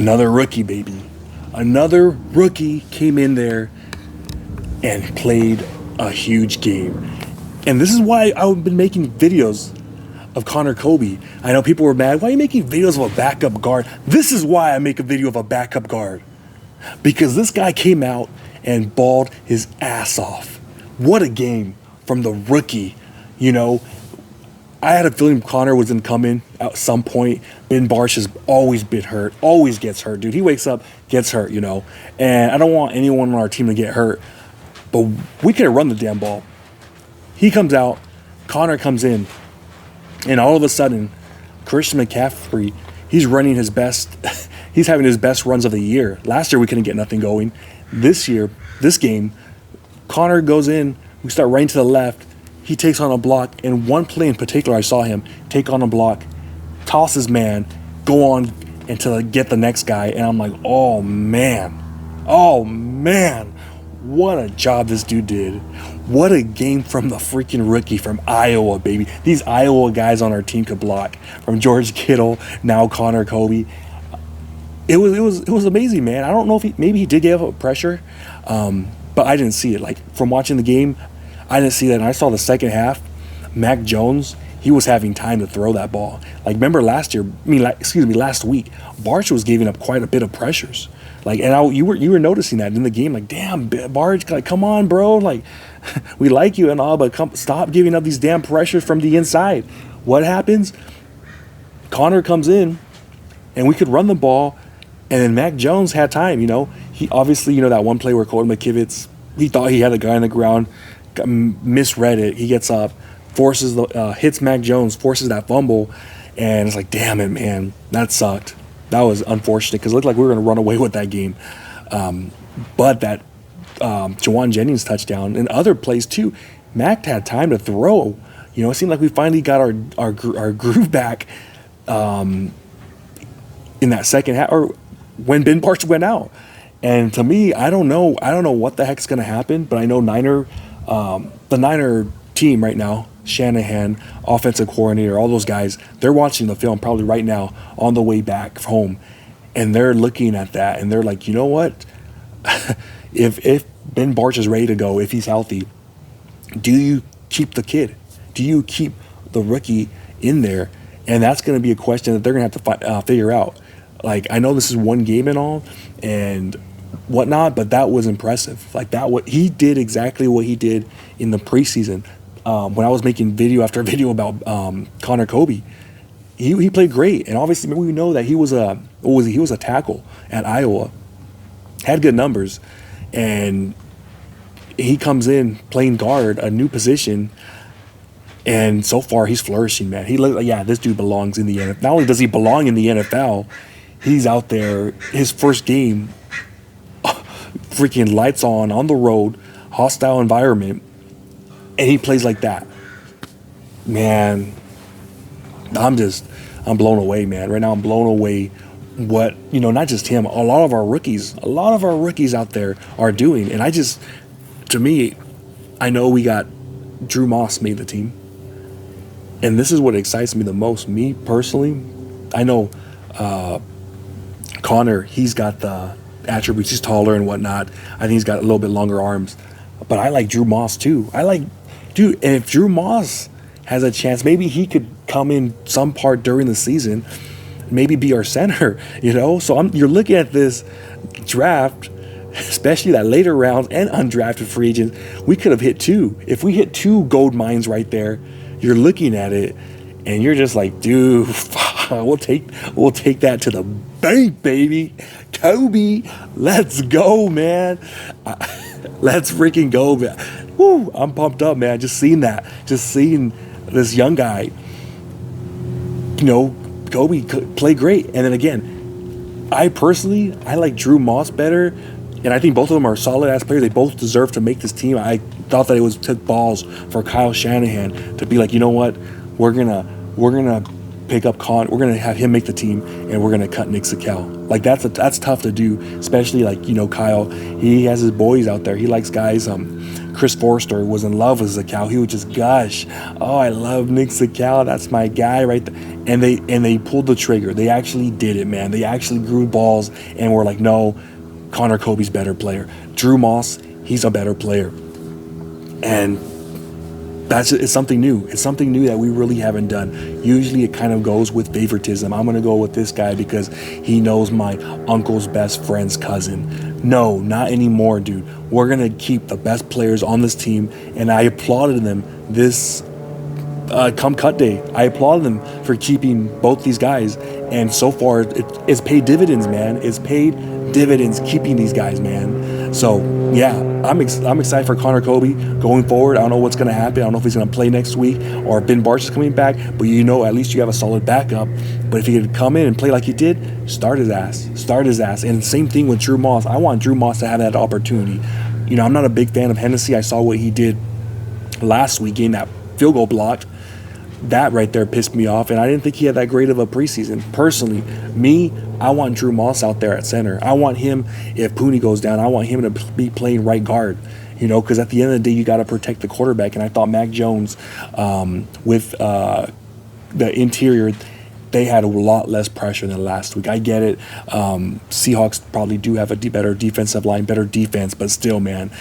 Another rookie, baby. Another rookie came in there and played a huge game. And this is why I've been making videos of Connor Kobe. I know people were mad. Why are you making videos of a backup guard? This is why I make a video of a backup guard. Because this guy came out and balled his ass off. What a game from the rookie. You know, I had a feeling Connor was going to come in at some point. Ben Bartch has always been hurt, always gets hurt. Dude, he wakes up, gets hurt, you know. And I don't want anyone on our team to get hurt. But we could have run the damn ball. He comes out, Connor comes in, and all of a sudden, Christian McCaffrey, he's running his best. He's having his best runs of the year. Last year, we couldn't get nothing going. This year, this game, Connor goes in, we start running to the left. He takes on a block, and one play in particular, I saw him take on a block, toss his man, go on until get the next guy, and I'm like, oh man, what a job this dude did. What a game from the freaking rookie from Iowa, baby. These Iowa guys on our team could block. From George Kittle, now Connor Kobe. It was amazing, man. I don't know if maybe he did give up pressure, but I didn't see it. Like, from watching the game, I didn't see that. And I saw the second half, Mac Jones, he was having time to throw that ball. Like, remember last week, Bartch was giving up quite a bit of pressures. Like, and you were noticing that in the game. Like, damn, Bartch, like, come on, bro. Like, we like you and all, but stop giving up these damn pressures from the inside. What happens? Connor comes in, and we could run the ball, and then Mac Jones had time, you know. He obviously, you know, that one play where Colton McKivitz, he thought he had a guy on the ground, misread it. He gets up, hits Mac Jones, forces that fumble, and it's like, damn it, man, that sucked. That was unfortunate because it looked like we were going to run away with that game. But that Jawan Jennings touchdown and other plays too, Mac had time to throw. You know, it seemed like we finally got our groove back in that second half, or when Ben Bartch went out. And to me, I don't know what the heck's going to happen, but I know the Niner team right now, Shanahan, offensive coordinator, all those guys, they're watching the film probably right now on the way back home, and they're looking at that, and they're like, you know what? if Ben Bartch is ready to go, if he's healthy, do you keep the kid? Do you keep the rookie in there? And that's going to be a question that they're going to have to figure out. Like, I know this is one game and all, and whatnot, but that was impressive. Like, he did exactly what he did in the preseason. When I was making video after video about Connor Kobe, he played great, and obviously we know that he was a tackle at Iowa, had good numbers, and he comes in playing guard, a new position, and so far he's flourishing, man. He looks like, yeah, this dude belongs in the NFL. Not only does he belong in the NFL, he's out there, his first game, freaking lights on the road, hostile environment, and he plays like that. Man, I'm blown away, man. Right now I'm blown away what, you know, not just him, a lot of our rookies out there are doing. And to me, I know we got Drew Moss made the team. And this is what excites me the most. Me personally, I know Connor, he's got the attributes. He's taller and whatnot. I think he's got a little bit longer arms. But I like Drew Moss too. And if Drew Moss has a chance, maybe he could come in some part during the season, maybe be our center, you know? So you're looking at this draft, especially that later rounds and undrafted free agents, we could have hit two. If we hit two gold mines right there, you're looking at it and you're just like, dude, we'll take that to the bank, baby. Kobe, let's go, man. Let's freaking go, man. Woo, I'm pumped up, man. Just seeing this young guy, you know, Kobe play great. And then again, I like Drew Moss better, and I think both of them are solid-ass players. They both deserve to make this team. I thought that took balls for Kyle Shanahan to be like, you know what, we're gonna pick up we're gonna have him make the team, and we're gonna cut Nick Zakelj. Like that's tough to do, especially like Kyle. He has his boys out there. He likes guys. Chris Forster was in love with Zakelj. He would just gush, "Oh, I love Nick Zakelj. That's my guy right there." And they pulled the trigger. They actually did it, man. They actually grew balls and were like, "No, Connor Kobe's better player. Drew Moss, he's a better player." And it's something new. It's something new that we really haven't done. Usually it kind of goes with favoritism. I'm going to go with this guy because he knows my uncle's best friend's cousin. No, not anymore, dude. We're going to keep the best players on this team, and I applauded them this come cut day. I applaud them for keeping both these guys, and so far it's paid dividends, man. It's paid dividends keeping these guys, man. So yeah, I'm excited for Connor Kobe going forward. I don't know what's going to happen. I don't know if he's going to play next week or if Ben Barch is coming back, but at least you have a solid backup. But if he could come in and play like he did, start his ass. And same thing with Drew Moss. I want Drew Moss to have that opportunity. I'm not a big fan of Hennessy. I saw what he did last week, getting that field goal blocked. That right there pissed me off, and I didn't think he had that great of a preseason. Personally, I want Drew Moss out there at center. I want him, if Pooney goes down, I want him to be playing right guard, because at the end of the day, you got to protect the quarterback. And I thought Mac Jones, with the interior, they had a lot less pressure than last week. I get it. Seahawks probably do have a better defensive line, better defense, but still, man,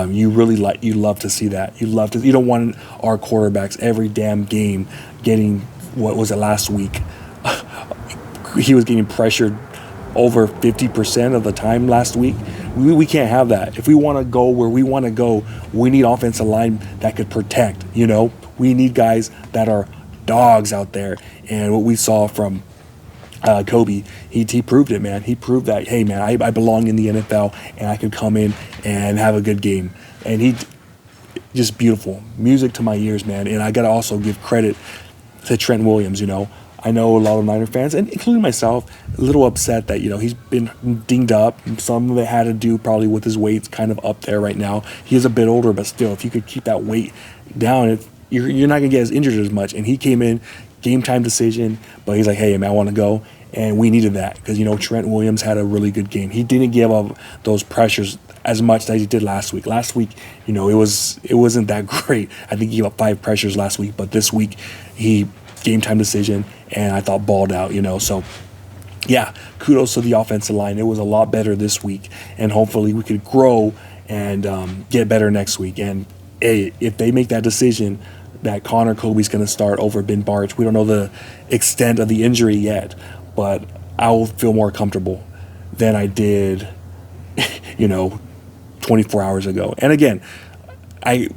you love to see that. You don't want our quarterbacks every damn game getting, what was it last week? He was getting pressured over 50% of the time last week. We can't have that. If we want to go where we want to go, we need offensive line that could protect. We need guys that are dogs out there. And what we saw from Kobe, he proved it, man. He proved that, hey, man, I belong in the NFL and I could come in and have a good game. And he just beautiful. Music to my ears, man. And I got to also give credit to Trent Williams, I know a lot of Niner fans, and including myself, a little upset that, he's been dinged up. Some of it had to do probably with his weight's kind of up there right now. He is a bit older, but still, if you could keep that weight down, you're not going to get as injured as much. And he came in, game time decision, but he's like, hey, man, I want to go. And we needed that because, Trent Williams had a really good game. He didn't give up those pressures as much as he did last week. Last week, it wasn't that great. I think he gave up 5 pressures last week, but this week he game time decision, and I thought balled out, So, yeah, kudos to the offensive line. It was a lot better this week, and hopefully we could grow and get better next week. And hey, if they make that decision that Connor Kobe's going to start over Ben Barch, we don't know the extent of the injury yet, but I will feel more comfortable than I did, 24 hours ago. And again, I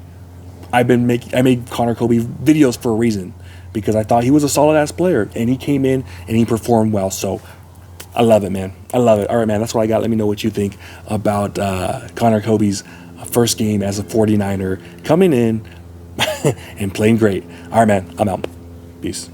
made Connor Kobe videos for a reason, because I thought he was a solid-ass player, and he came in and he performed well. So I love it, man. I love it. All right, man, that's what I got. Let me know what you think about Connor Kobe's first game as a 49er, coming in and playing great. All right, man, I'm out. Peace.